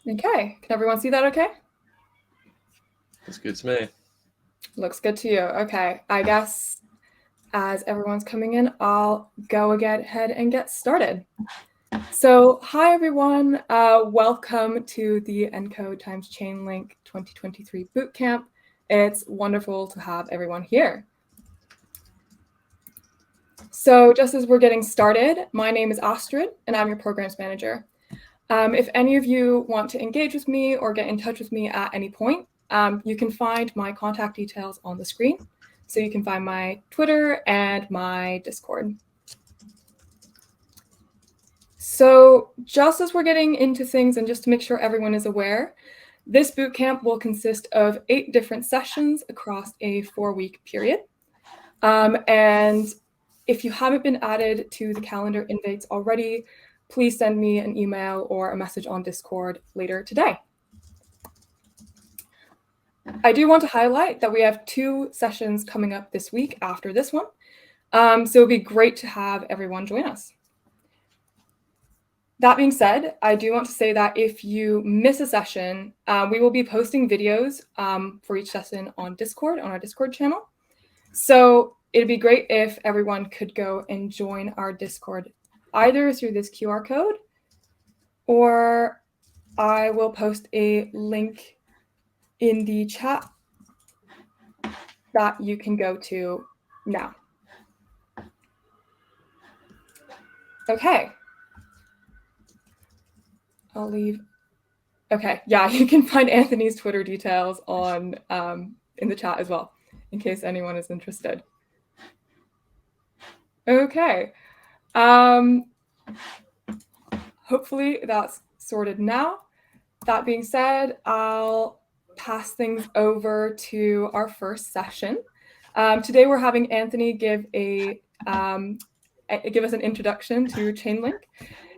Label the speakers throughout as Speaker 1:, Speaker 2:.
Speaker 1: Okay, can everyone see that okay?
Speaker 2: That's good to me.
Speaker 1: Looks good to you. Okay, I guess as everyone's coming in, I'll go ahead and get started. So, hi everyone, welcome to the Encode times Chainlink 2023 Bootcamp. It's wonderful to have everyone here. So, just as we're getting started, my name is Astrid, and I'm your programs manager. If any of you want to engage with me or get in touch with me at any point, you can find my contact details on the screen. So you can find my Twitter and my Discord. So just as we're getting into things and just to make sure everyone is aware, this bootcamp will consist of 8 different sessions across a 4-week period. And if you haven't been added to the calendar invites already, please send me an email or a message on Discord later today. I do want to highlight that we have 2 sessions coming up this week after this one. So it'd be great to have everyone join us. That being said, I do want to say that if you miss a session, we will be posting videos for each session on Discord, on our Discord channel. So it'd be great if everyone could go and join our Discord either through this QR code, or I will post a link in the chat that you can go to now. Okay. I'll leave. Okay, yeah, you can find Anthony's Twitter details on in the chat as well, in case anyone is interested. Okay. Hopefully that's sorted now. That being said, I'll pass things over to our first session. Today we're having Anthony give us an introduction to Chainlink.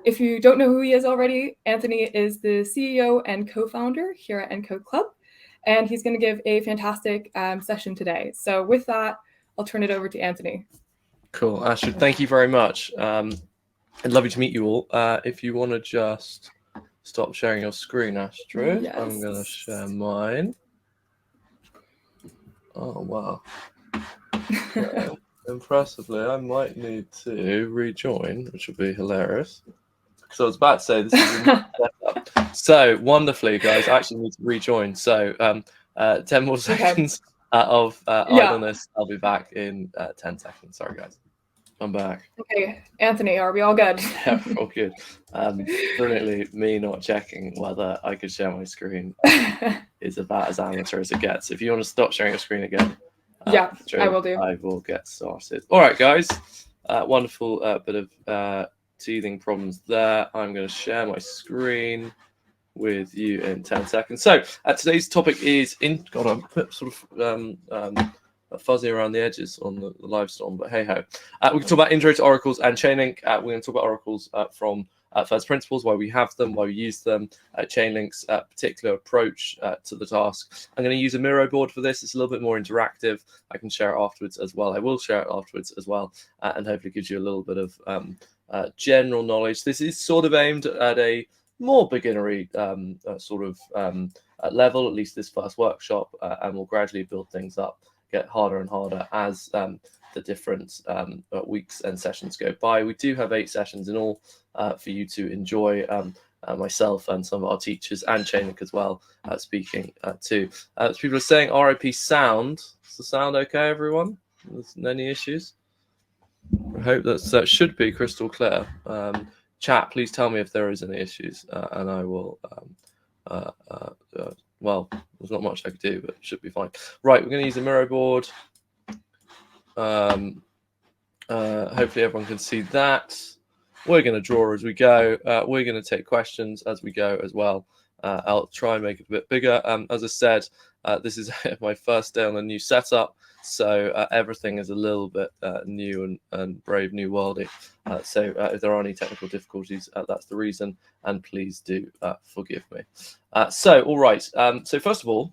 Speaker 1: If you don't know who he is already, Anthony is the CEO and co-founder here at Encode Club, and he's going to give a fantastic session today. So with that, I'll turn it over to Anthony.
Speaker 2: Cool, Astrid, thank you very much. I'd love to meet you all. If you want to just stop sharing your screen, Astrid, yes. I'm going to share mine. Oh, wow. Okay. Impressively, I might need to rejoin, which would be hilarious. So I was about to say this is a setup. So wonderfully, guys, I actually need to rejoin. So 10 more seconds of idleness. I'll be back in 10 seconds. Sorry, guys. I'm back.
Speaker 1: Okay, Anthony, are we all good?
Speaker 2: Yeah, all good. Brilliantly, me not checking whether I could share my screen is about as amateur as it gets. If you want to stop sharing your screen again,
Speaker 1: yeah, I will do.
Speaker 2: I will get started. All right, guys. Wonderful bit of teething problems there. I'm going to share my screen with you in 10 seconds. So today's topic is God, I'm sort of fuzzy around the edges on the live storm, but hey ho. We can talk about intro to oracles and Chainlink. We're going to talk about oracles from first principles, why we have them, why we use them, Chainlink's particular approach to the task. I'm going to use a Miro board for this. It's a little bit more interactive. I can share it afterwards as well. I will share it afterwards as well, and hopefully gives you a little bit of general knowledge. This is sort of aimed at a more beginnery sort of level, at least this first workshop, and we'll gradually build things up, get harder and harder as the different weeks and sessions go by. We do have 8 sessions in all for you to enjoy, myself and some of our teachers and Chainlink as well speaking too. People are saying RIP sound. Is the sound okay, everyone? There's any issues? I hope that should be crystal clear. Chat, please tell me if there is any issues, and I will. Well, there's not much I could do, but it should be fine. Right, we're going to use a Miro board. Hopefully, everyone can see that. We're going to draw as we go. We're going to take questions as we go as well. I'll try and make it a bit bigger. As I said, this is my first day on a new setup. So everything is a little bit new and brave new worldy. So if there are any technical difficulties, that's the reason. And please do forgive me. So, all right. So first of all,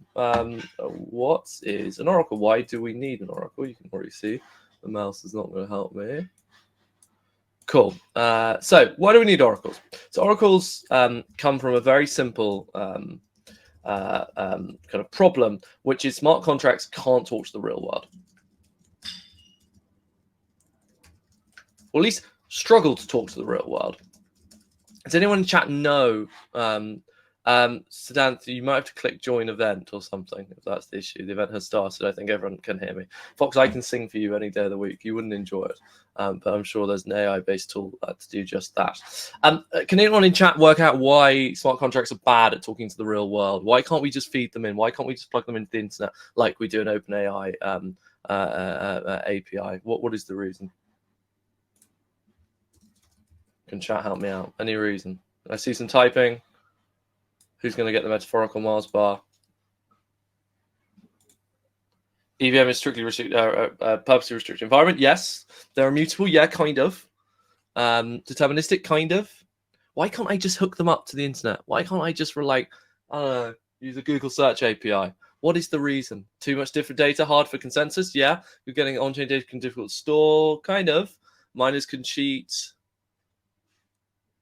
Speaker 2: what is an oracle? Why do we need an oracle? You can already see the mouse is not going to help me. Cool. So why do we need oracles? So oracles come from a very simple kind of problem, which is smart contracts can't talk to the real world. Or at least struggle to talk to the real world. Does anyone in chat know? Siddharth, you might have to click join event or something if that's the issue. The event has started. I think everyone can hear me. Fox, I can sing for you any day of the week. You wouldn't enjoy it, but I'm sure there's an AI-based tool to do just that. Can anyone in chat work out why smart contracts are bad at talking to the real world? Why can't we just feed them in? Why can't we just plug them into the internet like we do an OpenAI API? What is the reason? Can chat help me out? Any reason? I see some typing. Who's going to get the metaphorical Mars bar? EVM is strictly purposely restricted environment. Yes. They're immutable. Yeah, kind of. Deterministic, kind of. Why can't I just hook them up to the internet? Why can't I just use a Google search API? What is the reason? Too much different data, hard for consensus? Yeah. You're getting on-chain data difficult to store? Kind of. Miners can cheat.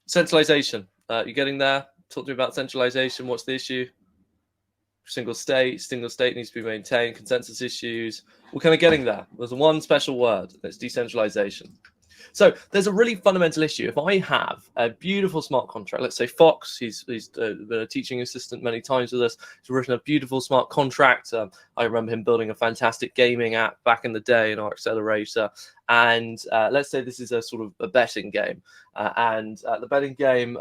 Speaker 2: Centralization. You're getting there? Talk to me about centralization. What's the issue? Single state needs to be maintained. Consensus issues. We're kind of getting there. There's one special word. That's decentralization. So there's a really fundamental issue. If I have a beautiful smart contract, let's say Fox, he's been a teaching assistant many times with us. He's written a beautiful smart contract. I remember him building a fantastic gaming app back in the day in our accelerator. And let's say this is a sort of a betting game. And the betting game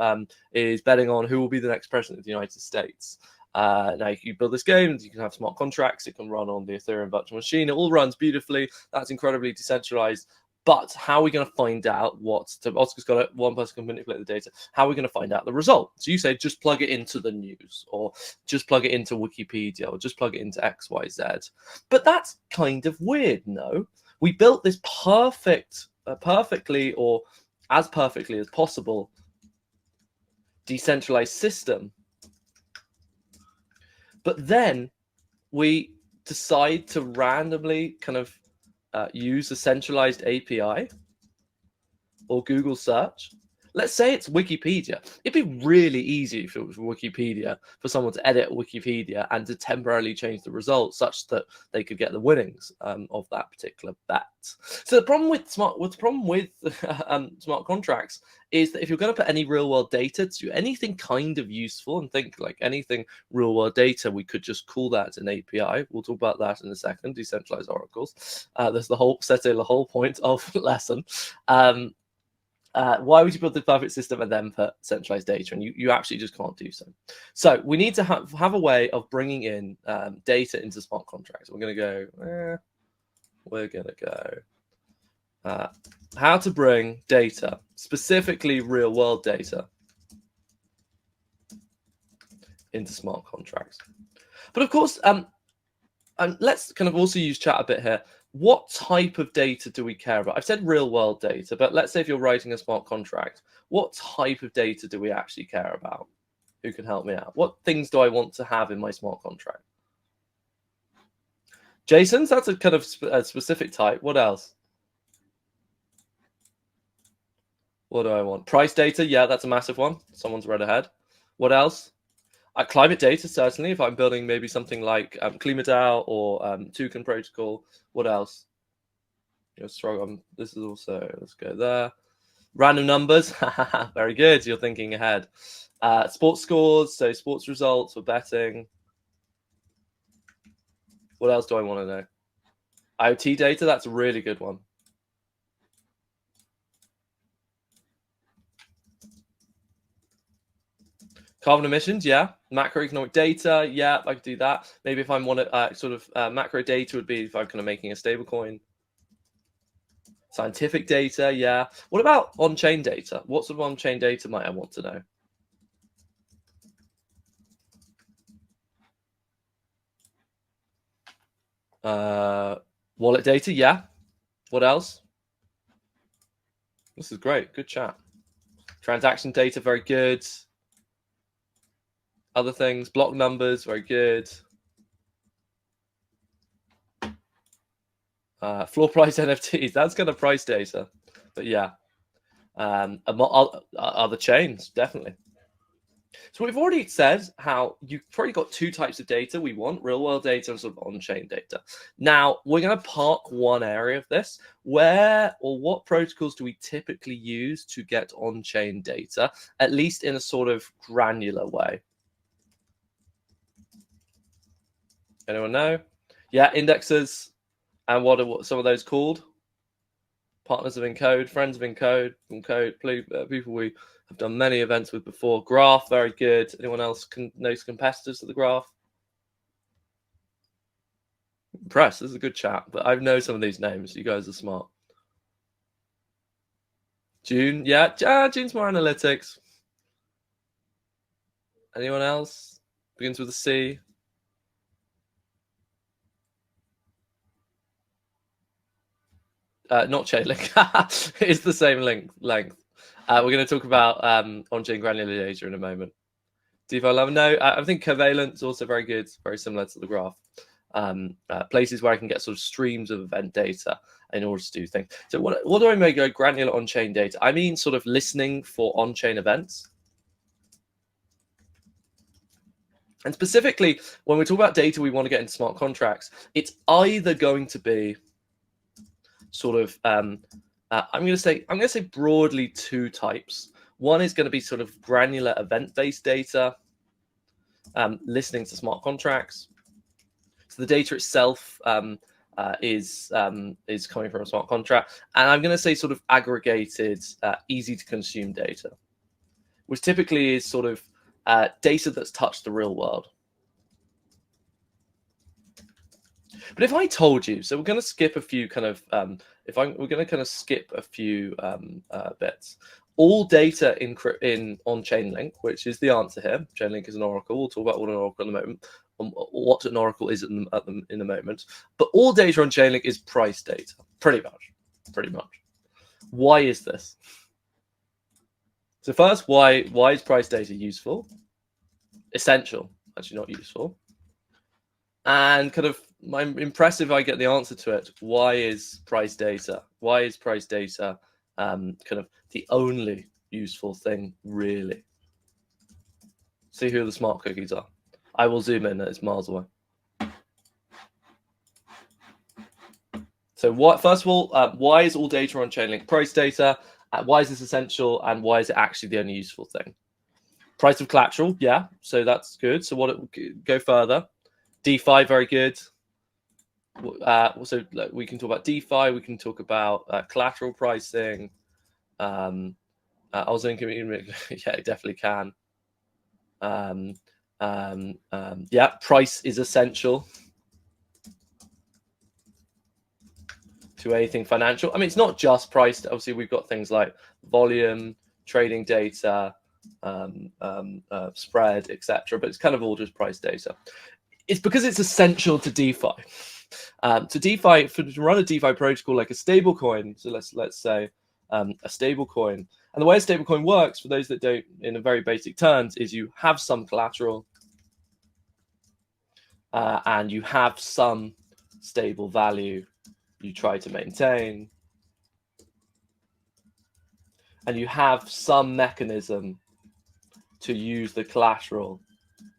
Speaker 2: is betting on who will be the next president of the United States. Now you build this game, you can have smart contracts, it can run on the Ethereum virtual machine, it all runs beautifully, that's incredibly decentralized. But how are we going to find out Oscar's got it, one person can manipulate the data, how are we going to find out the result? So you say just plug it into the news, or just plug it into Wikipedia, or just plug it into XYZ. But that's kind of weird, no? We built this perfectly, or as perfectly as possible, decentralized system. But then we decide to randomly kind of use a centralized API or Google search. Let's say it's Wikipedia. It'd be really easy if it was Wikipedia for someone to edit Wikipedia and to temporarily change the results such that they could get the winnings of that particular bet. So the problem with smart contracts is that if you're going to put any real world data to anything kind of useful, and think like anything real world data, we could just call that an API. We'll talk about that in a second. Decentralized oracles. There's the whole point of lesson. Why would you build the perfect system and then put centralized data? And you actually just can't do so. So we need to have a way of bringing in data into smart contracts. We're going to go, how to bring data, specifically real world data, into smart contracts. But of course, let's kind of also use chat a bit here. What type of data do we care about? I've said real world data, but let's say if you're writing a smart contract, what type of data do we actually care about? Who can help me out? What things do I want to have in my smart contract? Jason's, that's a kind of a specific type. What else? What do I want? Price data. Yeah, that's a massive one. Someone's read ahead. What else? Climate data, certainly, if I'm building maybe something like ClimaDAO or Toucan Protocol. What else? This is also, let's go there. Random numbers. Very good. You're thinking ahead. Sports scores, so sports results for betting. What else do I want to know? IoT data, that's a really good one. Carbon emissions, yeah. Macroeconomic data, yeah, I could do that. Maybe if I want to macro data would be if I'm kind of making a stable coin. Scientific data, yeah. What about on-chain data? What sort of on-chain data might I want to know? Wallet data, yeah. What else? This is great. Good chat. Transaction data, very good. Other things, block numbers, very good. Floor price NFTs, that's kind of price data. But yeah. other chains, definitely. So we've already said how you've probably got two types of data we want, real world data and sort of on-chain data. Now, we're going to park one area of this. Where or what protocols do we typically use to get on-chain data, at least in a sort of granular way? Anyone know? Yeah, indexes. And what are some of those called? Partners of Encode, friends of Encode, people we have done many events with before. Graph, very good. Anyone else knows competitors to the Graph? Press, this is a good chat, but I know some of these names. You guys are smart. June, yeah, June's more analytics. Anyone else? Begins with a C. Not Chainlink. It's the same length. We're going to talk about on-chain granular data in a moment. DeFi 11, no. I think Covalent is also very good, very similar to the Graph. Places where I can get sort of streams of event data in order to do things. So what do I mean by granular on-chain data? I mean sort of listening for on-chain events. And specifically, when we talk about data we want to get into smart contracts, it's either going to be sort of I'm going to say broadly two types. One is going to be sort of granular event-based data, listening to smart contracts. So the data itself is coming from a smart contract, and I'm going to say sort of aggregated, easy to consume data, which typically is sort of data that's touched the real world. But if I told you, so we're going to skip a few kind of, we're going to kind of skip a few bits. All data in on Chainlink, which is the answer here. Chainlink is an oracle. We'll talk about what an oracle in a moment, what an oracle is in a moment. But all data on Chainlink is price data, pretty much. Why is this? So first, why is price data useful? Essential, actually not useful. And kind of, I'm impressed if I get the answer to it. Why is price data? Why is price data kind of the only useful thing, really? See who the smart cookies are. I will zoom in. It's miles away. So what? First of all, why is all data on Chainlink price data? Why is this essential? And why is it actually the only useful thing? Price of collateral, yeah. So that's good. So go further. DeFi, very good. So we can talk about DeFi. We can talk about collateral pricing. Also, yeah, it definitely can. Yeah, price is essential to anything financial. I mean, it's not just price. Obviously, we've got things like volume, trading data, spread, etc. But it's kind of all just price data. It's because it's essential to DeFi. To DeFi, to run a DeFi protocol like a stablecoin. So let's say a stablecoin. And the way a stablecoin works, for those that don't, in a very basic terms, is you have some collateral and you have some stable value you try to maintain, and you have some mechanism to use the collateral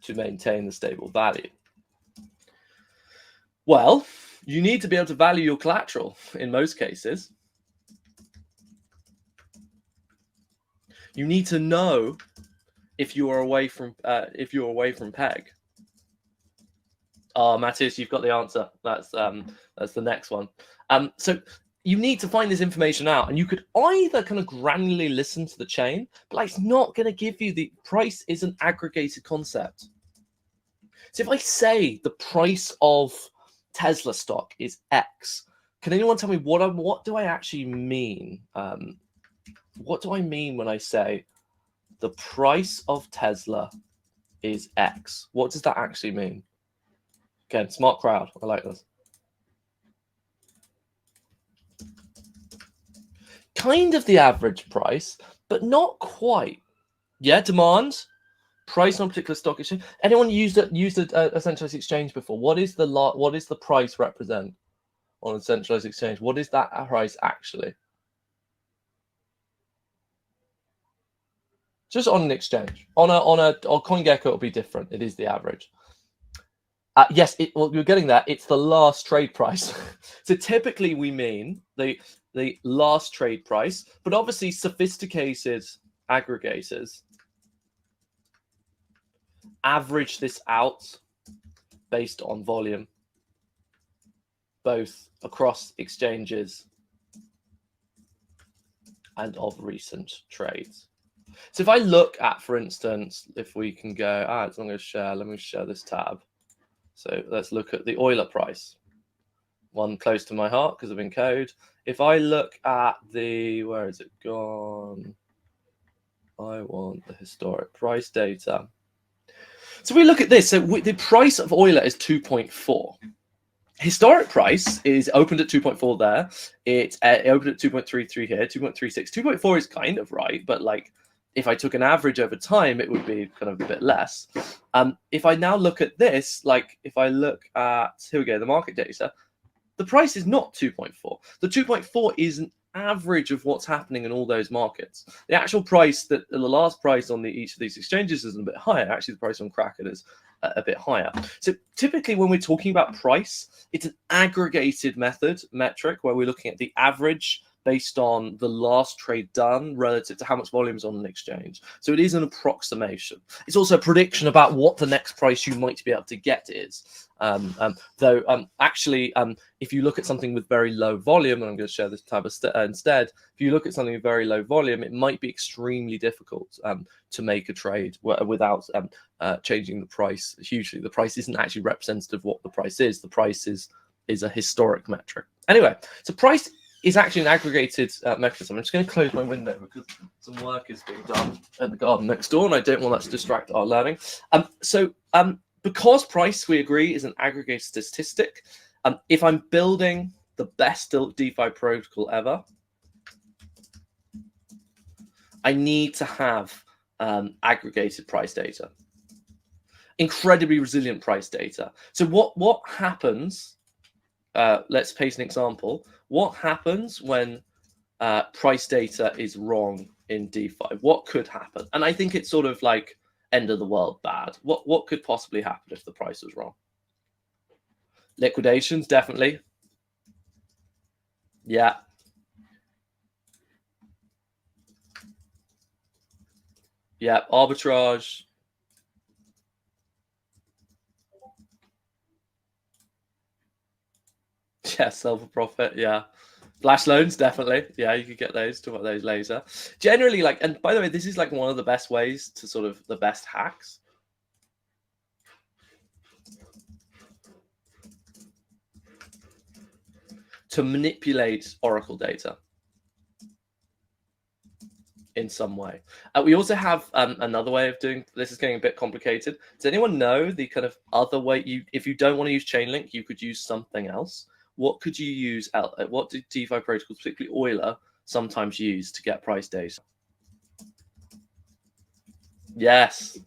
Speaker 2: to maintain the stable value. Well, you need to be able to value your collateral in most cases. You need to know if you are away from peg. Oh, Matthias, you've got the answer. That's the next one. So you need to find this information out, and you could either kind of granularly listen to the chain, but like, it's not going to give you the price. Is an aggregated concept. So if I say the price of Tesla stock is X, can anyone tell me what do I actually mean? What do I mean when I say the price of Tesla is X? What does that actually mean? Again, smart crowd. I like this. Kind of the average price, but not quite. Yeah, demand, price on a particular stock exchange. Anyone used a centralized exchange before? What is the price represent on a centralized exchange? What is that price actually? Just on an exchange. On CoinGecko, it'll be different. It is the average. Yes, well, you're getting that. It's the last trade price. So typically we mean the last trade price, but obviously sophisticated aggregators average this out based on volume, both across exchanges and of recent trades. So if I look at, for instance, if we can go, I'm going to share, let me share this tab. So let's look at the Euler price, one close to my heart because of Encode. If I look at the, where has it gone? I want the historic price data. So we look at this. So the price of Euler is 2.4. Historic price is opened at 2.4 there. It opened at 2.33 here, 2.36. 2.4 is kind of right, but like if I took an average over time, it would be kind of a bit less. If I now look at this, like if I look at, here we go, the market data, the price is not 2.4. The 2.4 is an average of what's happening in all those markets. The actual price, the last price on each of these exchanges is a bit higher. Actually, the price on Kraken is a bit higher. So typically when we're talking about price, it's an aggregated metric where we're looking at the average based on the last trade done relative to how much volume is on an exchange. So it is an approximation. It's also a prediction about what the next price you might be able to get is. Actually, if you look at something with very low volume, and I'm going to share this tab instead, if you look at something with very low volume, it might be extremely difficult to make a trade without changing the price hugely. The price isn't actually representative of what the price is. The price is a historic metric. Anyway, so price is actually an aggregated mechanism. I'm just going to close my window because some work is being done at the garden next door, and I don't want that to distract our learning. Because price, we agree, is an aggregated statistic, if I'm building the best DeFi protocol ever, I need to have aggregated price data, incredibly resilient price data. So what happens, let's paste an example, what happens when price data is wrong in DeFi? What could happen? And I think it's sort of like end of the world bad. What could possibly happen if the price was wrong? Liquidations, definitely. Yeah. Yeah, arbitrage. Yeah, sell for profit. Yeah. Flash loans, definitely. Yeah, you could get those. Talk about those later. Generally, like, and by the way, this is like one of the best ways to sort of the best hacks. To manipulate Oracle data in some way. We also have another way of doing this. Is getting a bit complicated. Does anyone know the kind of other way? If you don't want to use Chainlink, you could use something else. What could you use? What do DeFi protocols, particularly Euler, sometimes use to get price data? Yes,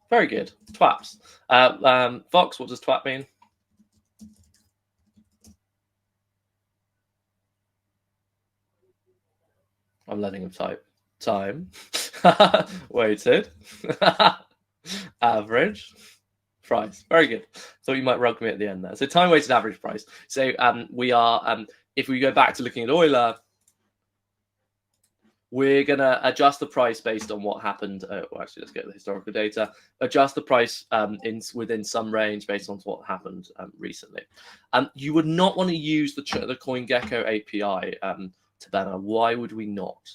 Speaker 2: very good. Twaps. Fox, what does twap mean? I'm letting him type. Time. Weighted. Average. Price. Very good. Thought you might rug me at the end there. So time weighted average price. So we are, if we go back to looking at Euler, we're going to adjust the price based on what happened. Well, actually, let's get the historical data. Adjust the price within some range based on what happened recently. You would not want to use the CoinGecko API to banner. Why would we not?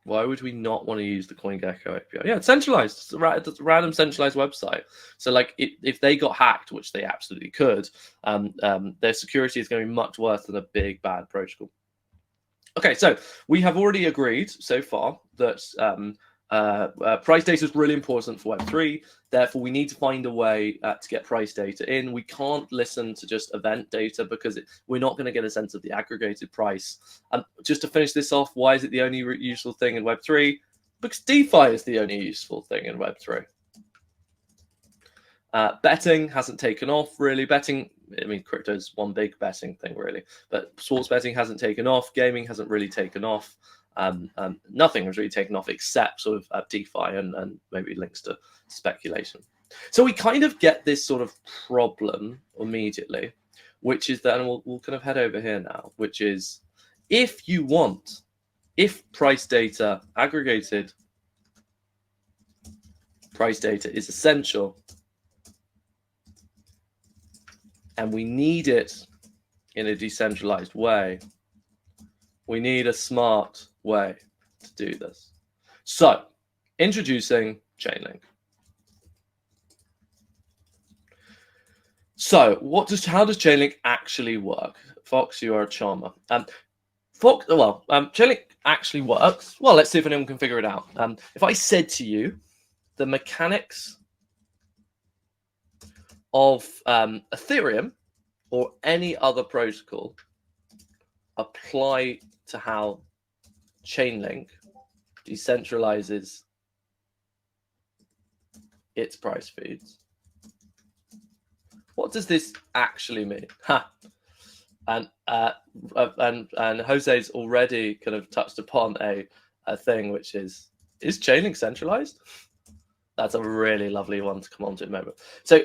Speaker 2: Why would we not want to use the CoinGecko API? Yeah, it's centralized. It's a random centralized website. So, like, if they got hacked, which they absolutely could, their security is going to be much worse than a big bad protocol. Okay, so we have already agreed so far that price data is really important for Web3. Therefore, we need to find a way to get price data in. We can't listen to just event data because we're not going to get a sense of the aggregated price. Just to finish this off, why is it the only useful thing in Web3? Because DeFi is the only useful thing in Web3. Betting hasn't taken off really. Betting, I mean, crypto's one big betting thing really, but sports betting hasn't taken off. Gaming hasn't really taken off. Nothing has really taken off except sort of DeFi and maybe links to speculation. So we kind of get this sort of problem immediately, which is that, and we'll kind of head over here now, which is if price data, aggregated price data is essential, and we need it in a decentralized way, we need a smart way to do this. So, introducing Chainlink. So, how does Chainlink actually work? Fox, you are a charmer. Chainlink actually works. Well, let's see if anyone can figure it out. If I said to you, the mechanics of Ethereum or any other protocol apply to how Chainlink decentralizes its price feeds, what does this actually mean? And Jose's already kind of touched upon a thing, which is Chainlink centralized? That's a really lovely one to come on to in a moment. So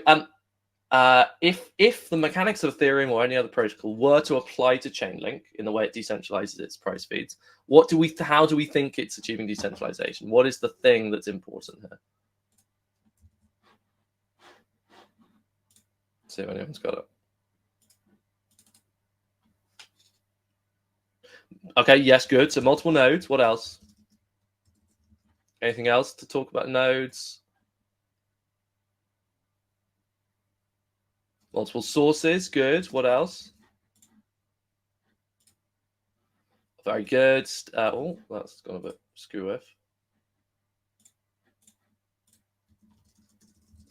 Speaker 2: if the mechanics of Ethereum or any other protocol were to apply to Chainlink in the way it decentralizes its price feeds, how do we think it's achieving decentralization? What is the thing that's important here? Let's see if anyone's got it. Okay, yes, good. So multiple nodes. What else? Anything else to talk about nodes? Multiple sources. Good. What else? Very good. Oh, that's gone a bit skew-if.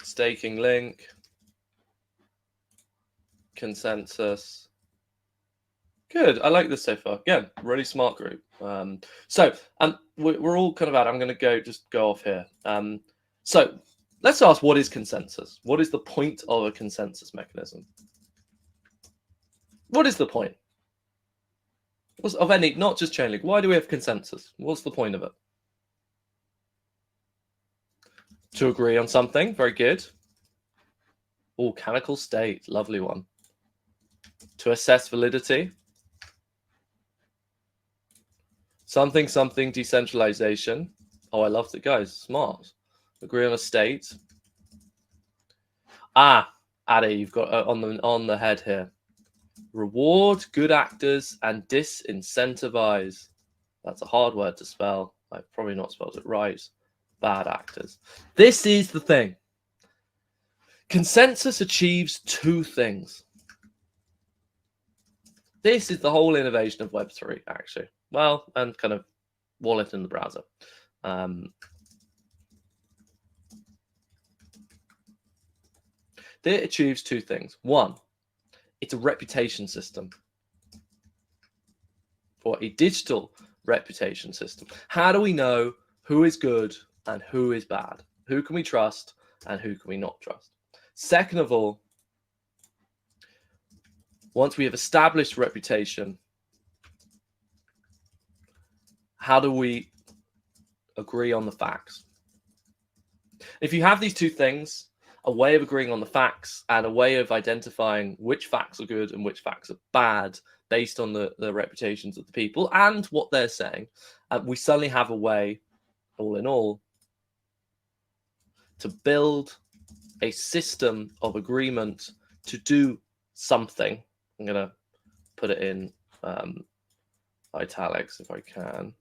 Speaker 2: Staking link. Consensus. Good. I like this so far. Again, really smart group. So we're all kind of out. I'm going to just go off here. So let's ask, what is consensus? What is the point of a consensus mechanism? What is the point of any, not just Chainlink? Why do we have consensus? What's the point of it? To agree on something. Very good. Oh, canonical state. Lovely one. To assess validity. Something decentralization. Oh, I loved it, guys. Smart. Agree on a state. Addy, you've got on the head here. Reward good actors and disincentivize. That's a hard word to spell. I've probably not spelled it right. Bad actors. This is the thing. Consensus achieves two things. This is the whole innovation of Web3, actually. Well, and kind of wallet in the browser. It achieves two things. One, it's a reputation system, or a digital reputation system. How do we know who is good and who is bad? Who can we trust and who can we not trust? Second of all, once we have established reputation, how do we agree on the facts? If you have these two things, a way of agreeing on the facts and a way of identifying which facts are good and which facts are bad based on the reputations of the people and what they're saying, we suddenly have a way, all in all, to build a system of agreement to do something. I'm going to put it in italics if I can.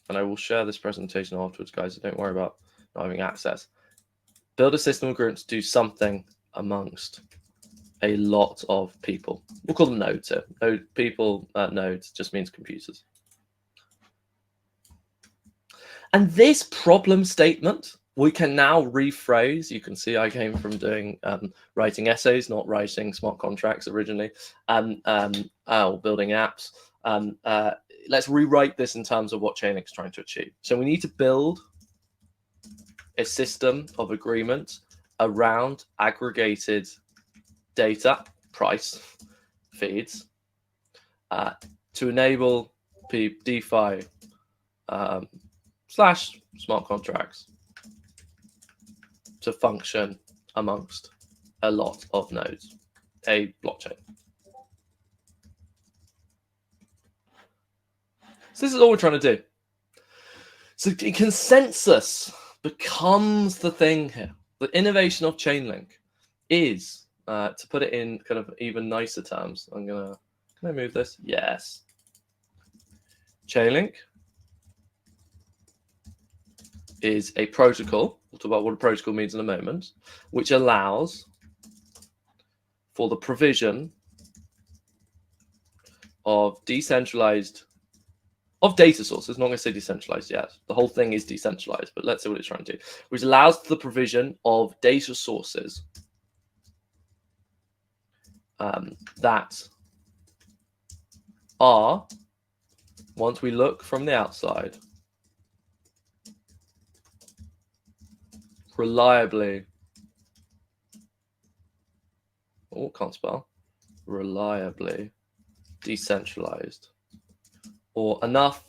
Speaker 2: And I will share this presentation afterwards, guys, so don't worry about not having access. Build a system of agreement to do something amongst a lot of people. We'll call them nodes here. Nodes just means computers. And this problem statement, we can now rephrase. You can see I came from doing writing essays, not writing smart contracts originally, or building apps. Let's rewrite this in terms of what Chainlink's trying to achieve. So we need to build a system of agreement around aggregated data, price feeds, to enable DeFi / smart contracts to function amongst a lot of nodes, a blockchain. So this is all we're trying to do. So consensus becomes the thing here. The innovation of Chainlink is, to put it in kind of even nicer terms, can I move this? Yes. Chainlink is a protocol, we'll talk about what a protocol means in a moment, which allows for the provision of data sources. Not going to say decentralized yet. The whole thing is decentralized, but let's see what it's trying to do. Which allows the provision of data sources that are, once we look from the outside, reliably, reliably decentralized, or enough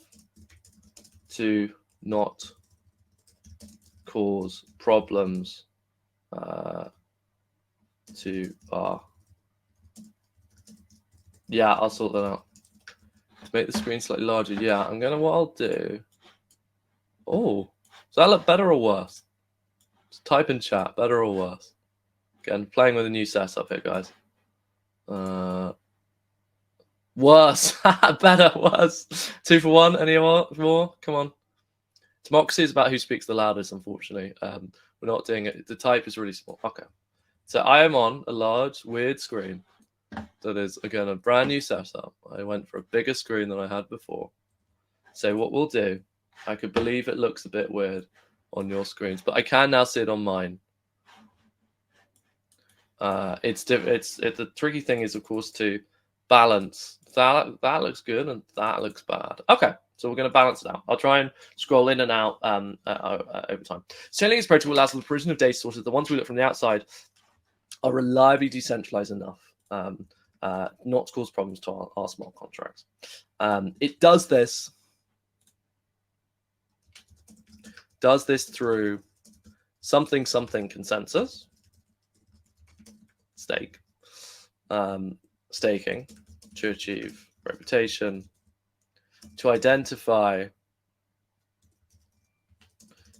Speaker 2: to not cause problems to our. Yeah, I'll sort that out. To make the screen slightly larger, yeah, what I'll do. Oh, does that look better or worse? Just type in chat, better or worse. Again, playing with a new setup here, guys. Worse. Better, worse. 2 for 1. Any more? Come on. Democracy is about who speaks the loudest, unfortunately. We're not doing it. The type is really small. Okay. So I am on a large, weird screen that is, again, a brand new setup. I went for a bigger screen than I had before. So what we'll do, I could believe it looks a bit weird on your screens, but I can now see it on mine. The tricky thing is, of course, to balance. That looks good and that looks bad. Okay, so we're going to balance it out. I'll try and scroll in and out over time. Chainlink's protocol allows for the provision of data sources. The ones we look from the outside are reliably decentralized enough not to cause problems to our smart contracts. It does this through something consensus, staking to achieve reputation, to identify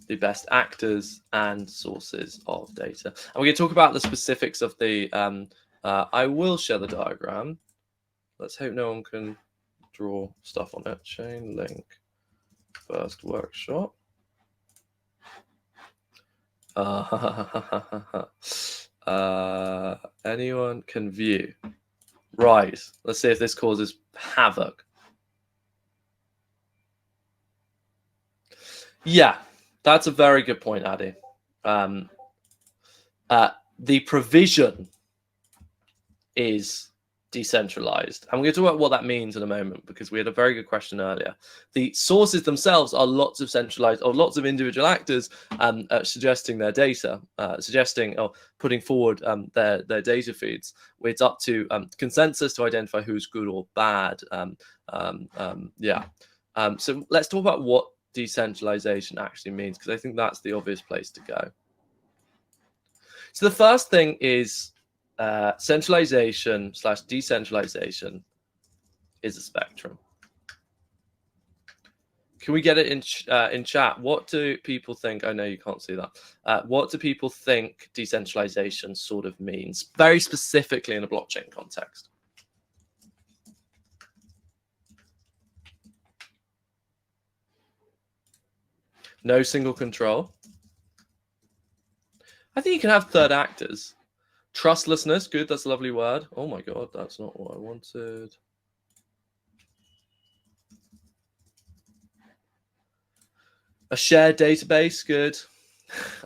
Speaker 2: the best actors and sources of data. And we're going to talk about the specifics of the, I will share the diagram. Let's hope no one can draw stuff on it. Chainlink first workshop. Anyone can view. Right, let's see if this causes havoc. Yeah, that's a very good point, Addy. The provision is decentralized. And we're going to talk about what that means in a moment, because we had a very good question earlier. The sources themselves are lots of centralized, or lots of individual actors suggesting their data, suggesting or putting forward their data feeds. It's up to consensus to identify who's good or bad. So let's talk about what decentralization actually means, because I think that's the obvious place to go. So the first thing is centralization / decentralization is a spectrum. Can we get it in chat? What do people think? I know you can't see that. What do people think decentralization sort of means, very specifically in a blockchain context? No single control. I think you can have third actors. Trustlessness, good, that's a lovely word. Oh my god, that's not what I wanted. A shared database, good.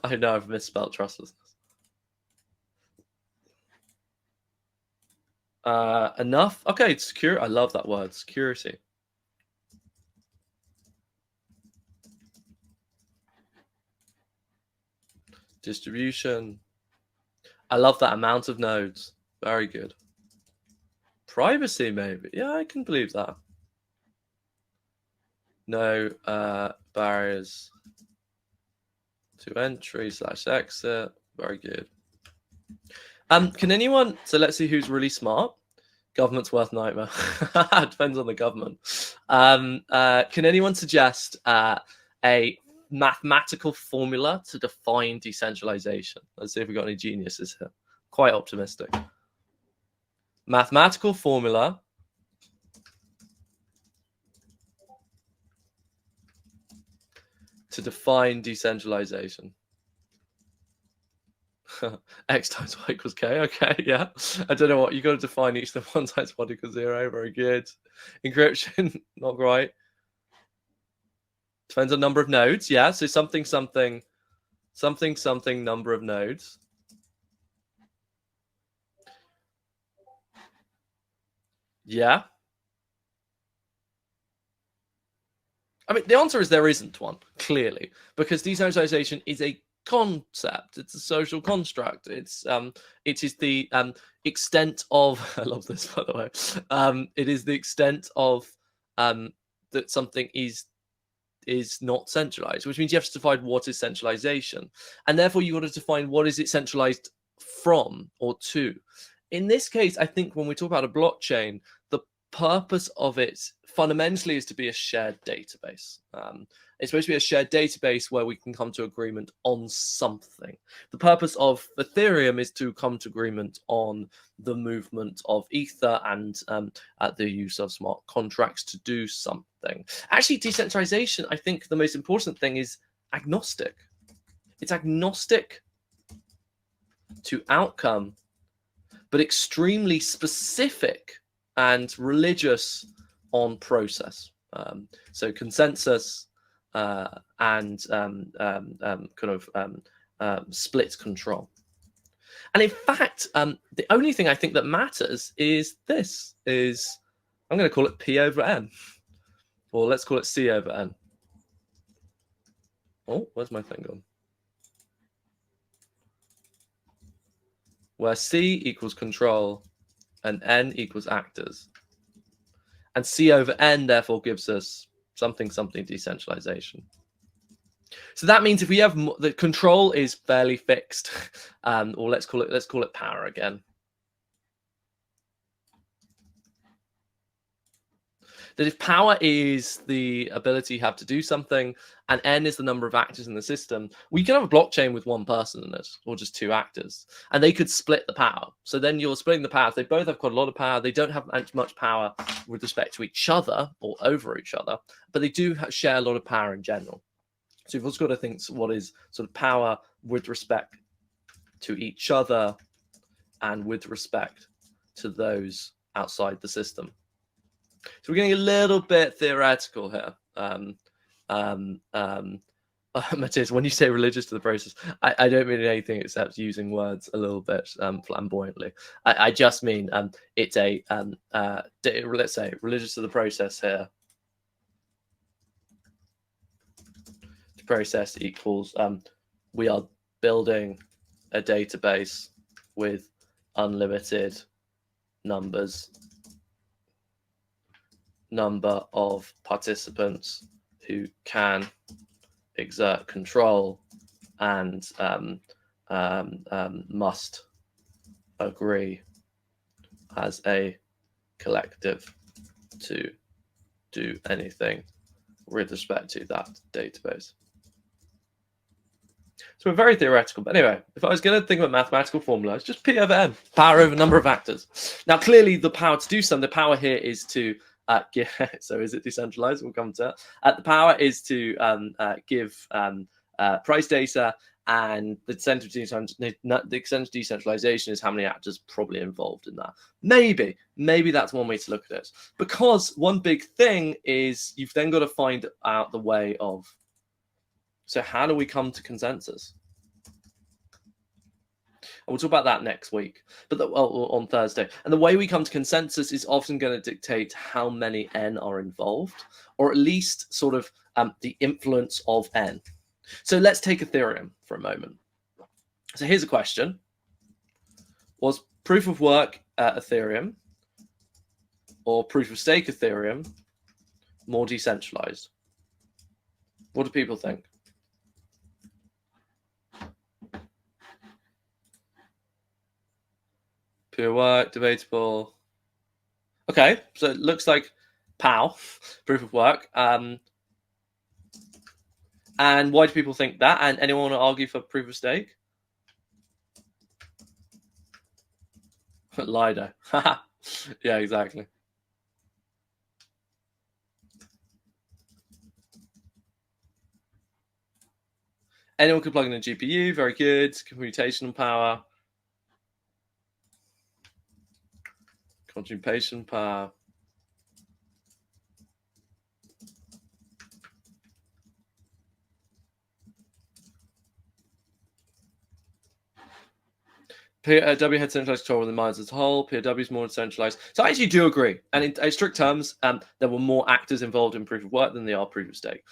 Speaker 2: I know I've misspelled trustlessness. Enough? Okay, secure. I love that word, security. Distribution. I love that amount of nodes. Very good. Privacy, maybe. Yeah, I can believe that. No barriers to entry / exit. Very good. Can anyone, so let's see who's really smart. Government's worth nightmare. Depends on the government. Can anyone suggest a mathematical formula to define decentralization? Let's see if we've got any geniuses here. Quite optimistic. Mathematical formula to define decentralization. X times y equals k. Okay, yeah. I don't know what you got to define each of them. 1 times 1 equals 0. Very good. Encryption, not right. Depends on number of nodes. Yeah, so something number of nodes. Yeah. I mean, the answer is there isn't one, clearly, because decentralization is a concept. It's a social construct. It is the extent of I love this, by the way. It is the extent of that something is not centralized, which means you have to define what is centralization, and therefore you got to define what is it centralized from or to. In this case, I think when we talk about a blockchain, the purpose of it fundamentally is to be a shared database. It's supposed to be a shared database where we can come to agreement on something. The purpose of Ethereum is to come to agreement on the movement of Ether and the use of smart contracts to do something. Actually, decentralization, I think the most important thing is agnostic. It's agnostic to outcome, but extremely specific and religious on process. So consensus and split control. And in fact, the only thing I think that matters is this, I'm going to call it P over N. Or let's call it C over N. Oh, where's my thing gone? Where C equals control and N equals actors. And C over N therefore gives us something decentralization. So that means if we have the control is fairly fixed, or let's call it power again. That if power is the ability you have to do something, and N is the number of actors in the system, we can have a blockchain with one person in it, or just 2 actors, and they could split the power. So then you're splitting the power. They both have quite a lot of power. They don't have much power with respect to each other or over each other, but they do share a lot of power in general. So you've also got to think what is sort of power with respect to each other and with respect to those outside the system. So we're getting a little bit theoretical here. Matthias, when you say religious to the process, I don't mean anything except using words a little bit flamboyantly. I just mean it's a let's say religious to the process here. The process equals we are building a database with unlimited number of participants who can exert control and must agree as a collective to do anything with respect to that database. So we're very theoretical, but anyway, if I was going to think of a mathematical formula, it's just P over N, power over number of actors. Now, clearly, the power to do something, the power here is to so is it decentralized? We'll come to that. The power is to give price data, and the extent of decentralization is how many actors probably involved in that. Maybe that's one way to look at it. Because one big thing is you've then got to find out the way of, so how do we come to consensus? And we'll talk about that next week, but on Thursday. And the way we come to consensus is often going to dictate how many N are involved, or at least sort of the influence of N. So let's take Ethereum for a moment. So here's a question. Was proof of work Ethereum or proof of stake Ethereum more decentralized? What do people think? Pure work, debatable. Okay, so it looks like POW, proof of work. And why do people think that? And anyone want to argue for proof of stake? Lido. Yeah, exactly. Anyone could plug in a GPU. Very good. Computational power. Computation power. POW had centralized control of the mines as a whole. POW is more centralized. So I actually do agree. And in strict terms, there were more actors involved in proof of work than there are proof of stake.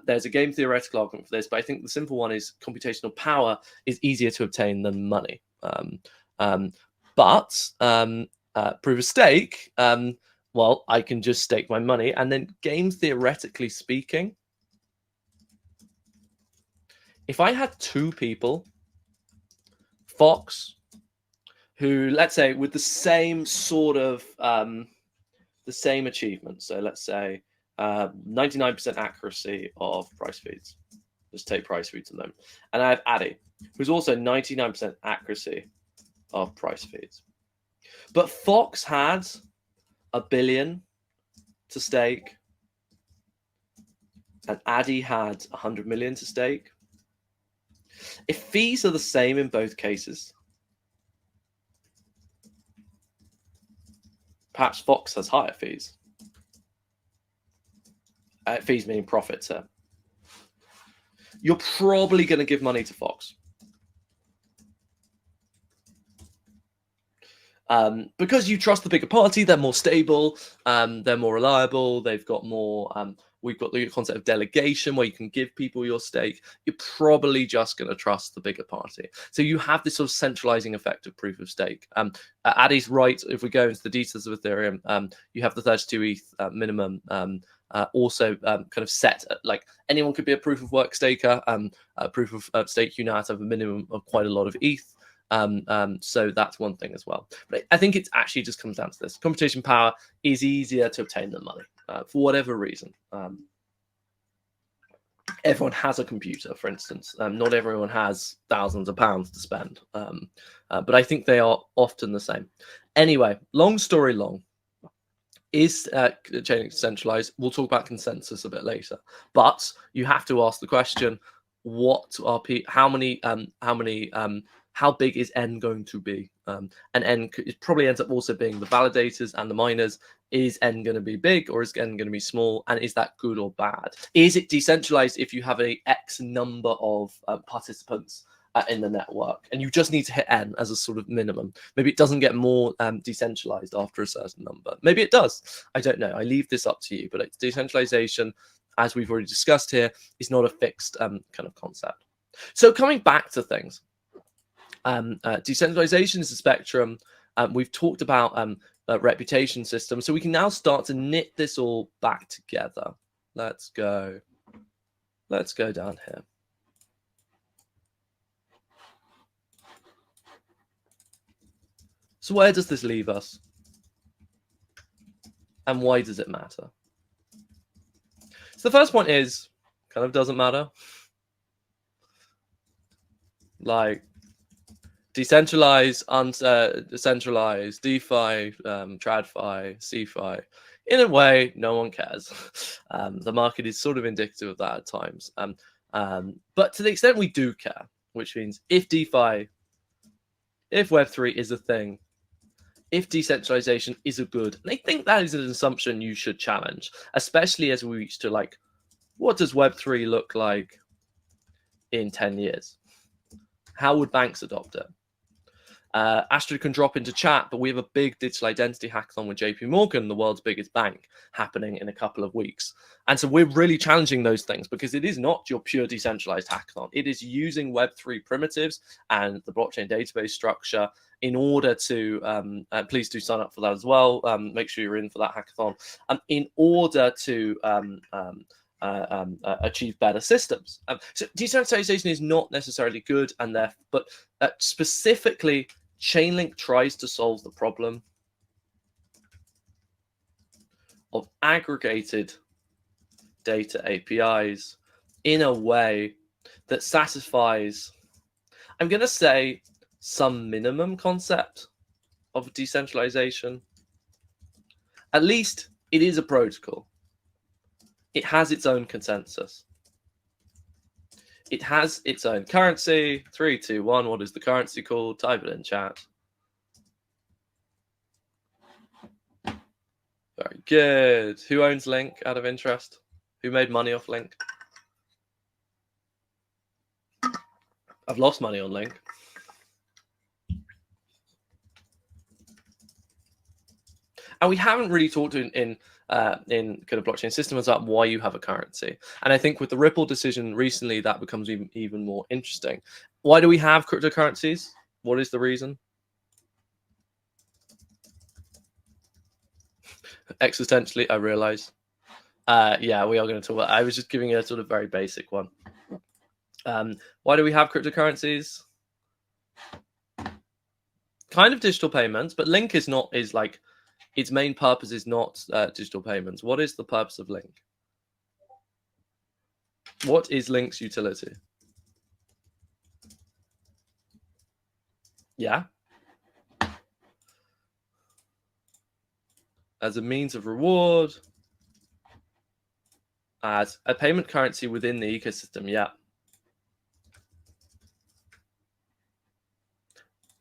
Speaker 2: There's a game theoretical argument for this, but I think the simple one is computational power is easier to obtain than money. But proof of stake, well, I can just stake my money. And then game theoretically speaking, if I had two people, Fox, who, let's say, with the same sort of the same achievement. So let's say 99% accuracy of price feeds. Just take price feeds alone. And I have Addy, who's also 99% accuracy of price feeds. But Fox had $1 billion to stake, and Addy had 100 million to stake. If fees are the same in both cases, perhaps Fox has higher fees. Fees meaning profits here. You're probably going to give money to Fox. Because you trust the bigger party, they're more stable, they're more reliable, they've got more, we've got the concept of delegation where you can give people your stake. You're probably just going to trust the bigger party. So you have this sort of centralizing effect of proof of stake. Addy's right, if we go into the details of Ethereum, you have the 32 ETH minimum also kind of set, like anyone could be a proof of work staker, a proof of stake, you now have to have a minimum of quite a lot of ETH. So that's one thing as well. But I think it actually just comes down to this. Computation power is easier to obtain than money for whatever reason. Everyone has a computer, for instance. Not everyone has thousands of pounds to spend. But I think they are often the same. Anyway, long story long. Is Chainlink centralized? We'll talk about consensus a bit later. But you have to ask the question: what are how big is N going to be? And N it probably ends up also being the validators and the miners. Is N going to be big or is N going to be small? And is that good or bad? Is it decentralized if you have a X number of participants in the network and you just need to hit N as a sort of minimum? Maybe it doesn't get more decentralized after a certain number. Maybe it does. I don't know. I leave this up to you. But it's decentralization, as we've already discussed here, is not a fixed kind of concept. So coming back to things. Decentralization is a spectrum. We've talked about reputation systems, so we can now start to knit this all back together. Let's go down here. So where does this leave us? And why does it matter? So the first point is, kind of doesn't matter. Like, decentralized, decentralized, DeFi, TradFi, CeFi. In a way, no one cares. The market is sort of indicative of that at times. But to the extent we do care, which means if DeFi, if Web3 is a thing, if decentralization is a good, and I think that is an assumption you should challenge, especially as we reach to like, what does Web3 look like in 10 years? How would banks adopt it? Astrid can drop into chat, but we have a big digital identity hackathon with JP Morgan, the world's biggest bank, happening in a couple of weeks. And so we're really challenging those things because it is not your pure decentralized hackathon. It is using Web3 primitives and the blockchain database structure in order to, please do sign up for that as well. Make sure you're in for that hackathon, in order to achieve better systems. So decentralization is not necessarily good, and but specifically, Chainlink tries to solve the problem of aggregated data APIs in a way that satisfies, I'm going to say, some minimum concept of decentralization. At least it is a protocol. It has its own consensus. It has its own currency. 3, 2, 1. What is the currency called? Type it in chat. Very good. Who owns Link out of interest? Who made money off Link? I've lost money on Link. And we haven't really talked in kind of blockchain systems about why you have a currency. And I think with the Ripple decision recently, that becomes even more interesting. Why do we have cryptocurrencies? What is the reason? Existentially, I realize. Yeah, we are going to talk about. I was just giving you a sort of very basic one. Why do we have cryptocurrencies? Kind of digital payments, but Link is like its main purpose is not digital payments. What is the purpose of Link? What is Link's utility? Yeah. As a means of reward, as a payment currency within the ecosystem. Yeah.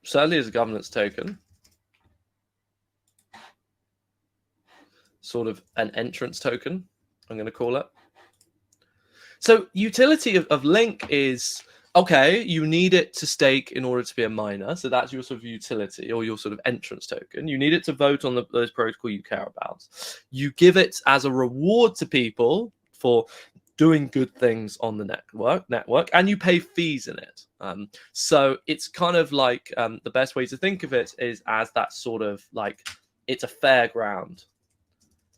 Speaker 2: Certainly as a governance token. Sort of an entrance token, I'm going to call it. So utility of Link is, okay, you need it to stake in order to be a miner. So that's your sort of utility or your sort of entrance token. You need it to vote on those protocol you care about. You give it as a reward to people for doing good things on the network, and you pay fees in it. So it's kind of like the best way to think of it is as that sort of like, it's a fairground,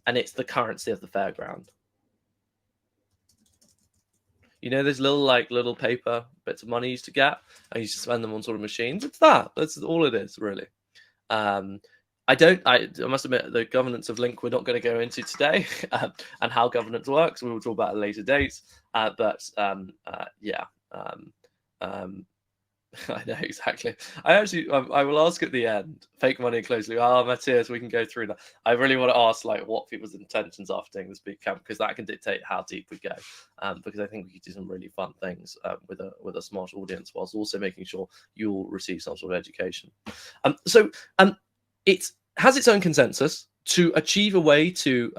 Speaker 2: and it's the currency of the fairground. You know, there's little paper bits of money you used to get, and you used to spend them on sort of machines. It's that. That's all it is, really. I must admit, the governance of Link we're not going to go into today, and how governance works. We will talk about at a later date. Yeah. I know exactly. I will ask at the end. Fake money closely. Matthias, we can go through that. I really want to ask what people's intentions are for doing this boot camp, because that can dictate how deep we go. Because I think we could do some really fun things with a smart audience, whilst also making sure you'll receive some sort of education. It has its own consensus to achieve a way to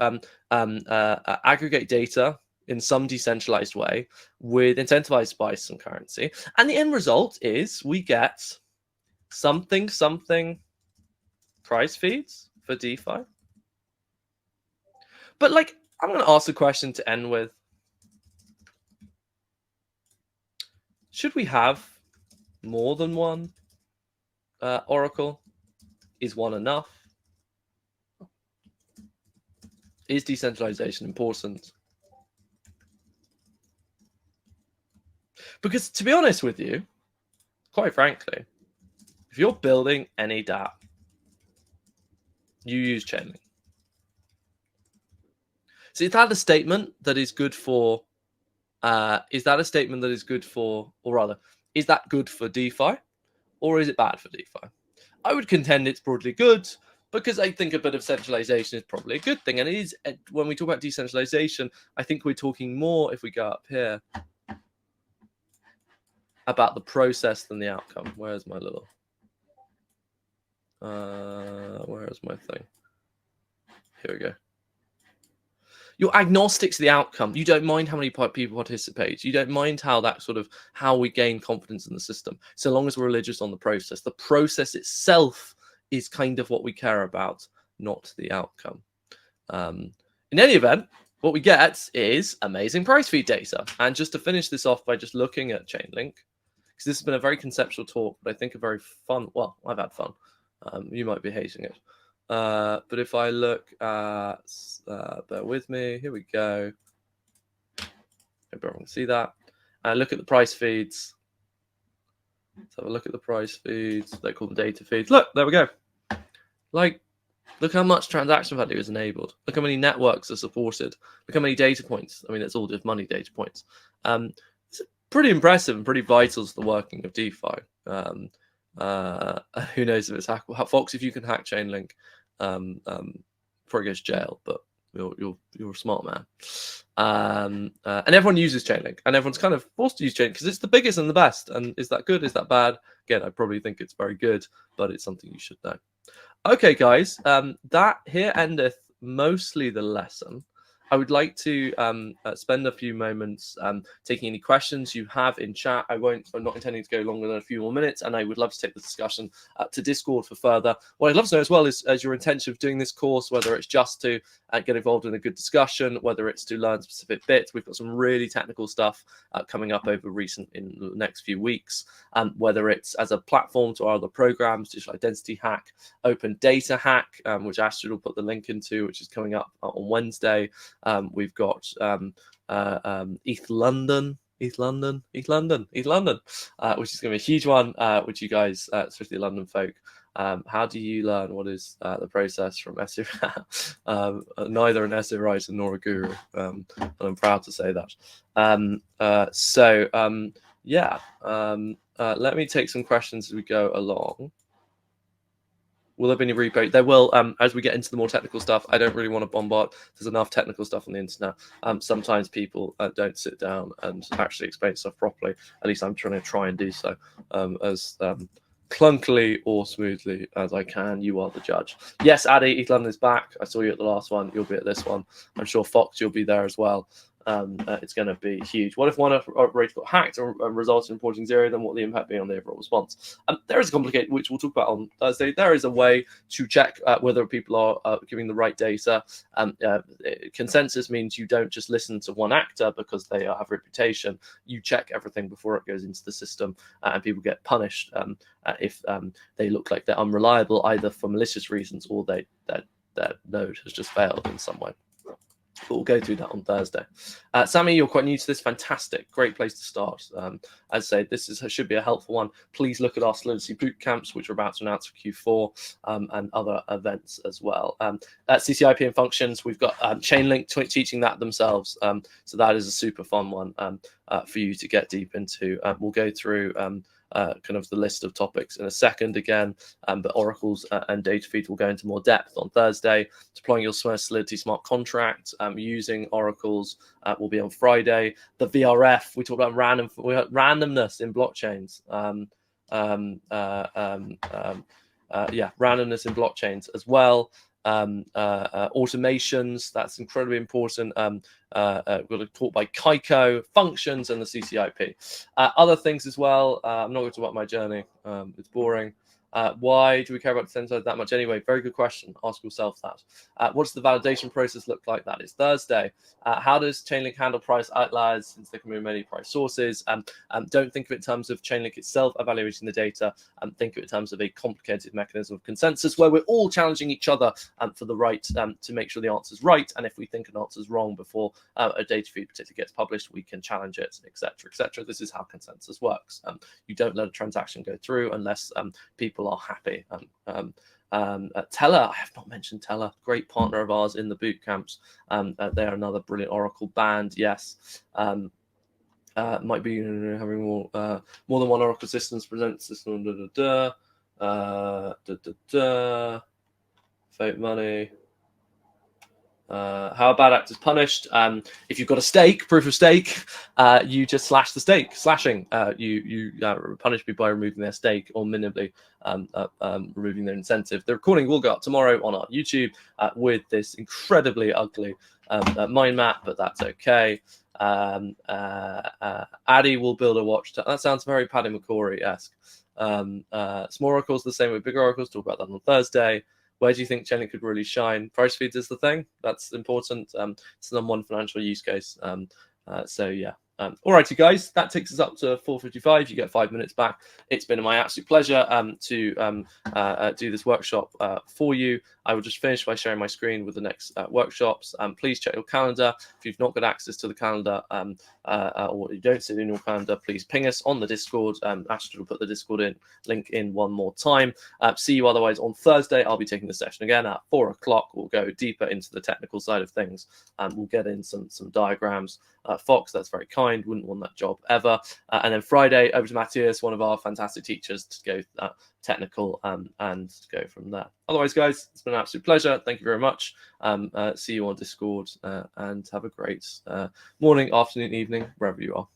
Speaker 2: aggregate data in some decentralized way with incentivized by some currency. And the end result is we get something price feeds for DeFi. But I'm going to ask a question to end with. Should we have more than one Oracle? Is one enough? Is decentralization important? Because to be honest with you, quite frankly, if you're building any dApp, you use Chainlink. So is that a statement that is good for? Is that a statement that is good for, or rather, is that good for DeFi, or is it bad for DeFi? I would contend it's broadly good, because I think a bit of centralization is probably a good thing. And it is, when we talk about decentralization, I think we're talking more, if we go up here, about the process than the outcome. Where's my little... where is my thing? Here we go. you're agnostic to the outcome. You don't mind how many people participate. You don't mind how we gain confidence in the system, so long as we're religious on the process. The process itself is kind of what we care about, not the outcome. In any event, what we get is amazing price feed data. And just to finish this off by just looking at Chainlink, because this has been a very conceptual talk, but I think a very fun, well, I've had fun. You might be hating it. But if I look at, bear with me, here we go. Hope everyone can see that. And look at the price feeds. Let's have a look at the price feeds. They call them data feeds. Look, there we go. Like, look how much transaction value is enabled. Look how many networks are supported. Look how many data points. I mean, it's all just money data points. It's pretty impressive and pretty vital to the working of DeFi. Who knows if it's hackable? Fox, if you can hack Chainlink, probably goes to jail, but you're a smart man. And everyone uses Chainlink, and everyone's kind of forced to use Chainlink because it's the biggest and the best. And is that good? Is that bad? Again, I probably think it's very good, but it's something you should know. Okay, guys, that here endeth mostly the lesson. I would like to spend a few moments taking any questions you have in chat. I'm not intending to go longer than a few more minutes, and I would love to take the discussion to Discord for further. What I'd love to know as well is your intention of doing this course, whether it's just to get involved in a good discussion, whether it's to learn specific bits. We've got some really technical stuff coming up in the next few weeks, whether it's as a platform to our other programs, Digital Identity Hack, Open Data Hack, which Astrid will put the link into, which is coming up on Wednesday. We've got ETH London, which is going to be a huge one, which you guys, especially London folk, how do you learn? What is the process from neither an essay writer nor a guru, and I'm proud to say that. Let me take some questions as we go along. Will there be any repo? There will, as we get into the more technical stuff. I don't really want to bombard. There's enough technical stuff on the internet. Sometimes people don't sit down and actually explain stuff properly. At least I'm trying to do so as clunkily or smoothly as I can. You are the judge. Yes, Addy, East London is back. I saw you at the last one. You'll be at this one. I'm sure Fox, you'll be there as well. It's going to be huge. What if one operator got hacked or resulted in reporting zero? Then what will the impact be on the overall response? There is a complicated, which we'll talk about on Thursday. There is a way to check whether people are giving the right data. Consensus means you don't just listen to one actor because they have reputation. You check everything before it goes into the system, and people get punished if they look like they're unreliable, either for malicious reasons or that node has just failed in some way. But we'll go through that on Thursday. Sammy, you're quite new to this. Fantastic. Great place to start. As I say, this should be a helpful one. Please look at our Solidity Bootcamps, which we're about to announce for Q4, and other events as well. CCIP and functions, we've got Chainlink teaching that themselves. So that is a super fun one for you to get deep into. We'll go through kind of the list of topics in a second again, but oracles and data feeds will go into more depth on Thursday. Deploying your Solidity smart contract using oracles will be on Friday. The VRF, we talked about randomness in blockchains. Randomness in blockchains as well. Automations, that's incredibly important. We've got a talk by Kaiko, functions, and the CCIP. Other things as well. I'm not going to talk about my journey. It's boring. Why do we care about decentralized that much anyway? Very good question. Ask yourself that. What does the validation process look like? That is Thursday. How does Chainlink handle price outliers since there can be many price sources? Don't think of it in terms of Chainlink itself evaluating the data. Think of it in terms of a complicated mechanism of consensus where we're all challenging each other for the right to make sure the answer's right. And if we think an answer's wrong before a data feed particularly gets published, we can challenge it, etc., etc. This is how consensus works. You don't let a transaction go through unless people are happy. Teller, I have not mentioned Teller, great partner of ours in the boot camps. They're another brilliant Oracle band. Yes, might be having more than one Oracle systems present system. Fake money. How are bad actors punished? If you've got a stake, proof of stake, you just slash the stake. Slashing, you punish people by removing their stake or minimally removing their incentive. The recording will go up tomorrow on our YouTube with this incredibly ugly mind map, but that's okay. Addy will build a watch. That sounds very Paddy McCrory-esque. Small oracles the same with bigger oracles. Talk about that on Thursday. Where do you think Chainlink could really shine? Price feeds is the thing. That's important. It's the #1 financial use case. So yeah. Alrighty, guys, that takes us up to 4:55. You get 5 minutes back. It's been my absolute pleasure to do this workshop for you. I will just finish by sharing my screen with the next workshops. Please check your calendar. If you've not got access to the calendar or you don't see it in your calendar, please ping us on the Discord. Astrid will put the Discord link in one more time. See you otherwise on Thursday. I'll be taking the session again at 4 o'clock. We'll go deeper into the technical side of things. We'll get in some diagrams. Fox, that's very kind. Wouldn't want that job ever. And then Friday, over to Matthias, one of our fantastic teachers, to go technical and go from there. Otherwise, guys, it's been an absolute pleasure. Thank you very much. See you on Discord and have a great morning, afternoon, evening, wherever you are.